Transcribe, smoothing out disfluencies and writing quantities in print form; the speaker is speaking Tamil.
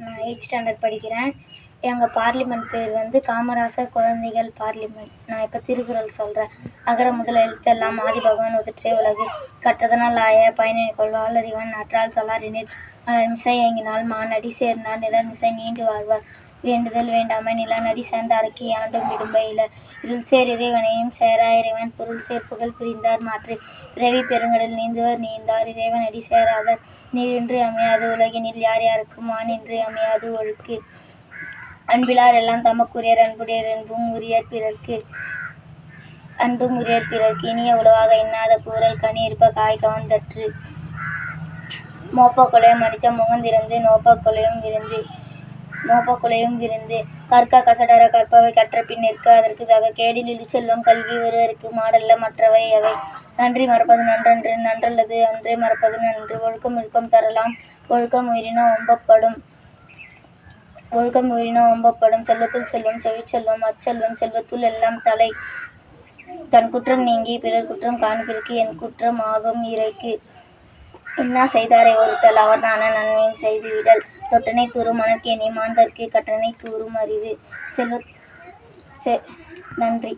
நான் 8th ஸ்டாண்டர்ட் படிக்கிறேன். எங்கள் பார்லிமெண்ட் பேர் வந்து காமராசர் குழந்தைகள் பார்லிமெண்ட். நான் இப்போ திருக்குறள் சொல்கிறேன். அகர முதல எழுத்தெல்லாம் ஆதி பகவான் முதற்றே உலகு கற்றதனால் ஆய பயனிற்கொள் வாளறிவன் நற்றால் சொல்லாரினில் மிசை ஏங்கினால் மானடி சேர்ந்தார் நிலர்மிசை நீண்டு வாழ்வார் வேண்டுதல் வேண்டாமை நிலநடி சேர்ந்தாருக்கு ஆண்டும் விடும்பை இல இருள் சேர் இறைவனையும் சேரா இறைவன் பொருள் சேர் புகழ் புரிந்தார் மாற்று பிறவி பெருங்கடல் நீந்துவர் நீந்தார் இறைவனடி சேராதர் நீரின்றி அமையாது உலகினில் யார் யாருக்கும் வானின்றி அமையாது ஒழுக்கு அன்பிலார் எல்லாம் தமக்குரியர் அன்புடையர் அன்பும் உரியர் பிறர்க்கு இனிய உளவாக இன்னாத கூறல் கனி இருப்ப காய் கவர்ந்தற்று மோப்ப கொலையும் அடிச்ச முகந்திருந்து மோப்ப கொலையும் விருந்து கற்க கசடர கற்பவை கற்ற பின் நிற்க அதற்கு தக கேடில் இழிச்செல்வம் கல்வி ஒருவருக்கு மாடல்ல மற்றவை எவை நன்றி மறப்பது நன்றன்று நன்றல்லது அன்றே மறப்பது நன்று ஒழுக்கம் விழுப்பம் தரலாம் ஒழுக்கம் உயிரின ஓம்பப்படும் செல்வத்துள் செல்வம் செவிச்செல்வம் அச்செல்வம் செல்வத்துள் எல்லாம் தலை தன் குற்றம் நீங்கி பிறர் குற்றம் காண்பிற்கு என் குற்றம் ஆகும் இறைக்கு இன்னா செய்தாரை ஒருத்தல் அவர் நான நன்மையும் செய்து விடல் தொட்டனை தூறும் மணற்கேணி மாந்தர்க்கு கட்டணை தூறும் அறிவு நன்றி.